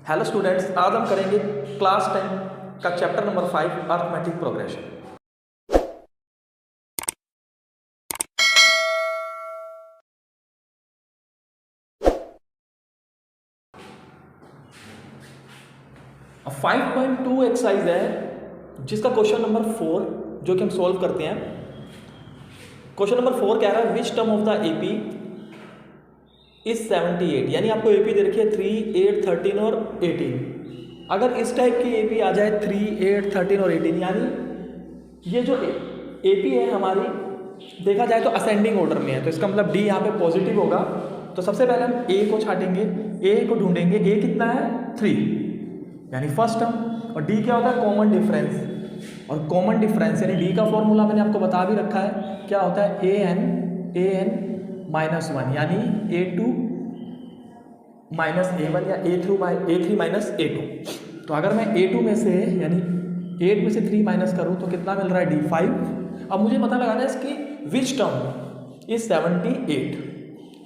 Hello students, आज हम करेंगे क्लास 10 का चैप्टर नंबर 5 अर्थमेटिक प्रोग्रेशन। अब 5.2 एक्सरसाइज है जिसका क्वेश्चन नंबर 4 जो कि हम सॉल्व करते हैं। क्वेश्चन नंबर 4 कह रहा है which term of the AP is 78, यानी आपको एपी दे रखी है 3, 8, 13 और 18। अगर इस टाइप की एपी आ जाए 3, 8, 13 और 18, यानी ये जो एपी है हमारी देखा जाए तो असेंडिंग ऑर्डर में है, तो इसका मतलब डी यहाँ पे पॉजिटिव होगा। तो सबसे पहले हम ए को छाटेंगे, ए को ढूंढेंगे। ए कितना है 3, यानी फर्स्ट टर्म। और डी क्या होता है कॉमन डिफरेंस, और कॉमन डिफरेंस यानी डी का फॉर्मूला मैंने आपको बता भी रखा है, क्या होता है ए एन माइनस 1, यानी A2 माइनस A1 या A3 माइनस A2। तो अगर मैं A2 में से यानी 8 में से 3 माइनस करूँ तो कितना मिल रहा है D5। अब मुझे पता लगाना है इसकी विच टर्म इज 78,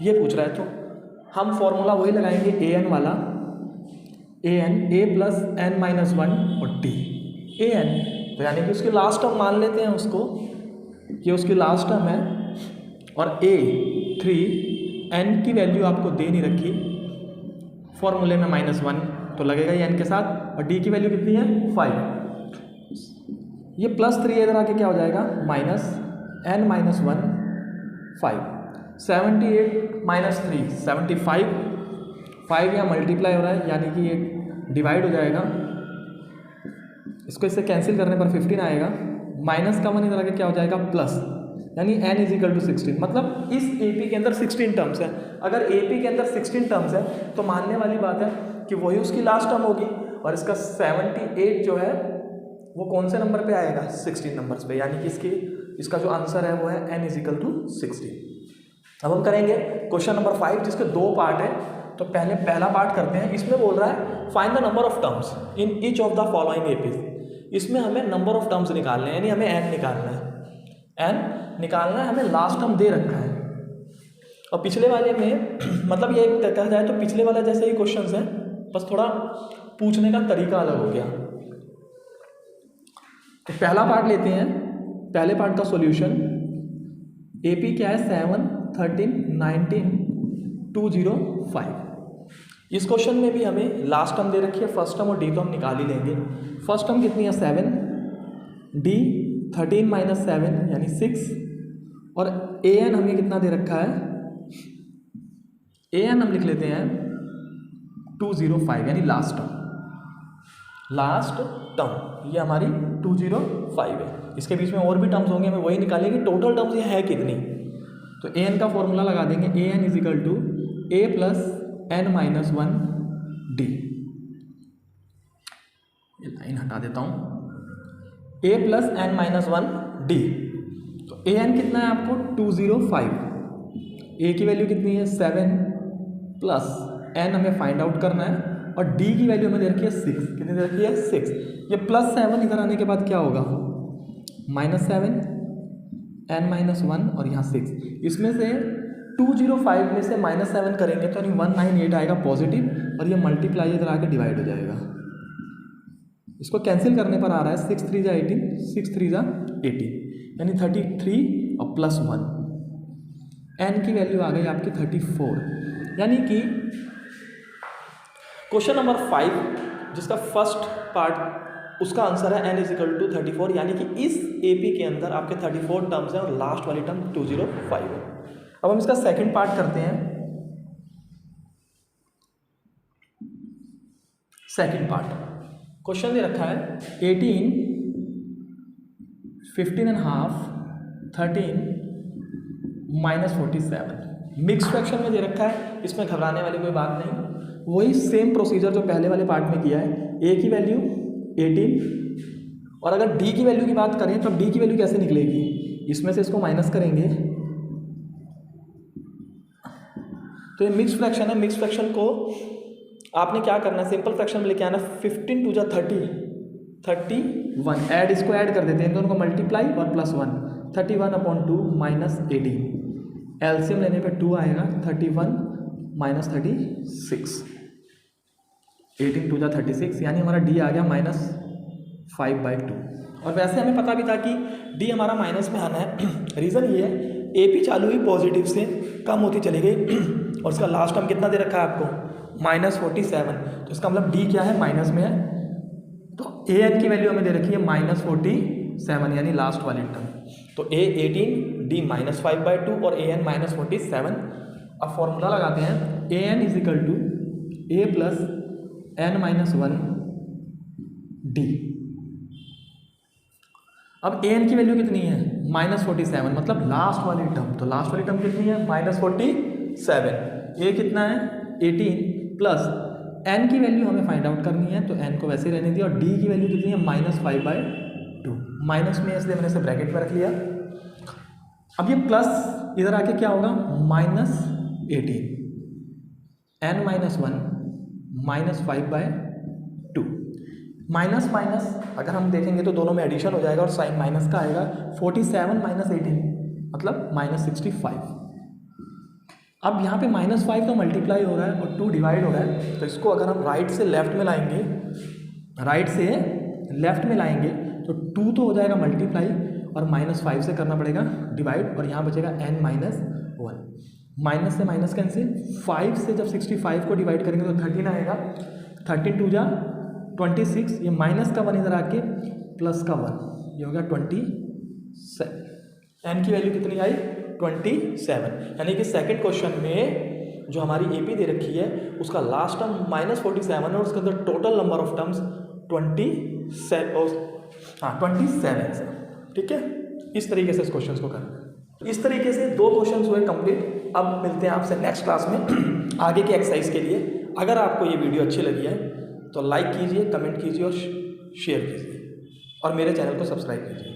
ये पूछ रहा है। तो हम फॉर्मूला वही लगाएंगे an वाला, a प्लस n माइनस 1 और d an, तो यानी कि उसकी लास्ट टर्म मान लेते हैं उसको, ये उसकी लास्ट टर्म है। और A3 n की वैल्यू आपको दे नहीं रखी फॉर्मूले में -1, तो लगेगा ये n के साथ। और d की वैल्यू कितनी है 5, ये +3 इधर आके क्या हो जाएगा माइनस n माइनस 1 5, 78 माइनस 3 75, 5 यहाँ मल्टीप्लाई हो रहा है यानी कि ये डिवाइड हो जाएगा, इसको इससे कैंसिल करने पर 15 आएगा। माइनस का 1 इधर आके क्या हो जाएगा प्लस, यानी n इज इक्वल टू 16। मतलब इस AP के अंदर 16 टर्म्स है। अगर AP के अंदर 16 टर्म्स है तो मानने वाली बात है कि वही उसकी लास्ट टर्म होगी, और इसका 78 जो है वो कौन से नंबर पे आएगा 16 नंबर्स पे, यानी कि इसका जो आंसर है वो है n इज इक्वल टू 16। अब हम करेंगे क्वेश्चन नंबर 5 जिसके 2 पार्ट है। तो पहले पहला पार्ट करते हैं। इसमें बोल रहा है find the number of terms in each of the following APs. इसमें हमें नंबर ऑफ टर्म्स निकालने हैं, यानी हमें n निकालना है, n निकालना है, हमें लास्ट टर्म दे रखा है। और पिछले वाले में मतलब ये कहा जाए तो पिछले वाला जैसे ही क्वेश्चंस हैं, बस थोड़ा पूछने का तरीका अलग हो गया। तो पहला पार्ट लेते हैं, पहले पार्ट का सॉल्यूशन। एपी क्या है 7, 13, 19, 205। इस क्वेश्चन में भी हमें लास्ट टर्म दे रखी है, फर्स्ट टर्म और डी तो हम निकाल ही लेंगे। फर्स्ट टर्म कितनी है 7, डी 13 माइनस 7 यानी 6, और an हमें कितना दे रखा है, an हम लिख लेते हैं 205, यानी लास्ट टर्म। लास्ट टर्म ये हमारी 205 है। इसके बीच में और भी टर्म्स होंगे, हमें वही निकालेंगे टोटल टर्म्स ये है कितनी। तो an का फॉर्मूला लगा देंगे, an is equal to a plus n minus 1 d। ये लाइन हटा देता हूँ, a plus n minus 1 d। तो an कितना है आपको 205, a की वैल्यू कितनी है 7 प्लस n हमें फाइंड आउट करना है, और d की वैल्यू हमें दे रखी है 6। कितनी दे रखी है 6। ये +7 इधर आने के बाद क्या होगा -7 n माइनस 1 और यहाँ 6। इसमें से 205 में से -7 करेंगे तो यानी 198 आएगा पॉजिटिव, और ये मल्टीप्लाई इधर आके डिवाइड हो जाएगा। इसको कैंसिल करने पर आ रहा है 6 3 जा 18, 6 3 जा 18, यानी 33 और +1, n की वैल्यू आ गई आपकी 34। यानी कि क्वेश्चन नंबर 5 जिसका फर्स्ट पार्ट उसका आंसर है n इज इक्वल टू 34, यानी कि इस AP के अंदर आपके 34 टर्म्स हैं और लास्ट वाली टर्म 205 है। अब हम इसका सेकंड पार्ट करते हैं। सेकंड पार्ट क्वेश्चन दे रखा है 18, 15.5, 13 माइनस 47। मिक्स फ्रैक्शन में दे रखा है, इसमें घबराने वाली कोई बात नहीं। वही सेम प्रोसीजर जो पहले वाले पार्ट में किया है। a की वैल्यू 18, और अगर d की वैल्यू की बात करें तो d की वैल्यू कैसे निकलेगी, इसमें से इसको माइनस करेंगे तो ये मिक्स फ्रैक्शन है। मिक्स फ्रैक्शन को आपने क्या करना है, सिंपल फ्रैक्शन में लेके आना। 15 2 जा 30, 31 ऐड, इसको ऐड कर देते हैं, इन दोनों को मल्टीप्लाई और +1, 31/2 माइनस 18। एलसीएम लेने पे 2 आएगा, 31 माइनस 36। 18 टू जा 36, यानी हमारा डी आ गया -5/2। और वैसे हमें पता भी था कि डी हमारा माइनस में आना है। रीज़न ये है, ए पी चालू हुई पॉजिटिव से, कम होती चली गई और उसका लास्ट टर्म कितना दे रखा है आपको, -47। तो इसका मतलब डी क्या है, माइनस में है। तो ए एन की वैल्यू हमें दे रखी है -47, यानी लास्ट वाली टर्म। तो ए 18, डी -5/2 और ए एन -47। अब फॉर्मूला लगाते हैं, A N is equal to A plus n-1 D. अब ए एन की वैल्यू कितनी है, -47, मतलब लास्ट वाली टर्म। तो लास्ट वाली टर्म कितनी है, -47। ए कितना है, 18 प्लस एन की वैल्यू हमें फाइंड आउट करनी है, तो एन को वैसे ही रहने दिया। और डी की वैल्यू कितनी है, -5/2। माइनस में इसलिए मैंने इसे ब्रैकेट में रख लिया। अब ये प्लस इधर आके क्या होगा, -18 n-1 -5/2। माइनस माइनस अगर हम देखेंगे तो दोनों में एडिशन हो जाएगा और साइन माइनस का आएगा। 47 - 18 मतलब -65। अब यहाँ पे -5 तो मल्टीप्लाई हो रहा है और 2 डिवाइड हो रहा है, तो इसको अगर हम राइट से लेफ्ट में लाएंगे, राइट से लेफ्ट में लाएंगे तो 2 तो हो जाएगा मल्टीप्लाई और -5 से करना पड़ेगा डिवाइड, और यहाँ बचेगा n-1। माइनस से माइनस कैंसिल, 5 से जब 65 को डिवाइड करेंगे तो 13 आएगा। 13 2 जा 26, ये माइनस का 1 इधर आके प्लस का 1, ये हो गया 27। एन की वैल्यू कितनी आई, 27। यानी कि सेकंड क्वेश्चन में जो हमारी एपी दे रखी है उसका लास्ट टर्म -47 है और उसके अंदर टोटल नंबर ऑफ टर्म्स 27 है। ठीक है, इस तरीके से इस क्वेश्चन को करना है। इस तरीके से 2 क्वेश्चन हुए कंप्लीट। अब मिलते हैं आपसे नेक्स्ट क्लास में आगे की एक्सरसाइज के लिए। अगर आपको ये वीडियो अच्छी लगी है तो लाइक कीजिए, कमेंट कीजिए और शेयर कीजिए और मेरे चैनल को सब्सक्राइब कीजिए।